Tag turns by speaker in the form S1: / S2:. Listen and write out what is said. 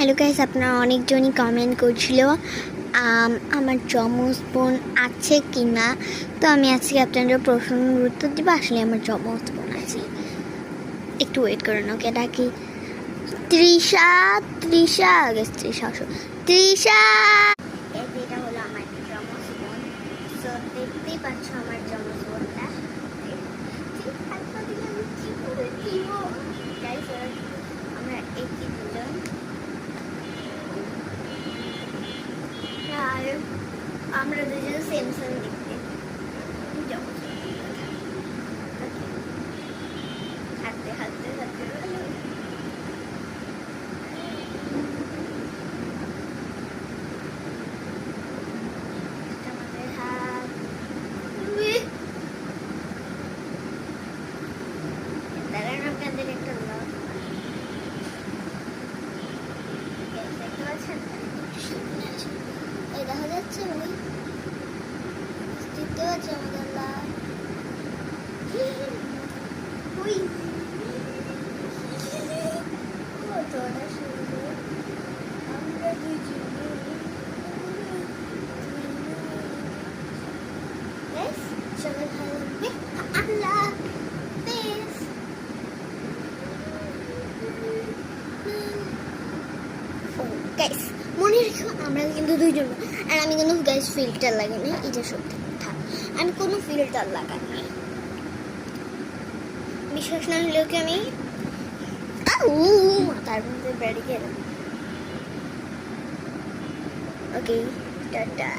S1: Hello guys, আপনারা অনেকজনই comment করছিল আমার যমজ বোন আছে কি না। তো আমি আজকে আপনাদের প্রশ্নের উত্তর দিব। আসলে আমার যমজ বোন আছে, একটু ওয়েট করুন। ওকে ডাকি। তৃষা, তৃষা, তৃষা। এটা হলো আমার যমজ বোন। তো দেখতেই পাচ্ছ আমার যমজ বোনটা। আমরা একই দুজন, আর আমরা দুজন সেম সেম দেখতে। হাঁটতে হাঁটতে হাঁটতে আমাদের হাত। দাঁড়ান, আপনাদের একটা লগ দেখতে পাচ্ছেন? এই দেখা যাচ্ছে, ওই দেখতে পাচ্ছি আমাদের লাভ। ওই কতটা সুন্দর আমরা দুজনে। সবাই ভালো লাগবে। আল্লাহ হাফেজ। গাইস মনে রেখো, আমরা কিন্তু দুইজন, আর আমি কোনো গাইস ফিল্টার লাগাই না। এটা সত্যি কথা, আমি কোনো ফিল্টার লাগাই না। বিশ্বাস না হলেও কি আমি তার মধ্যে বেড়ে গেলাম। ওকে, টাটা।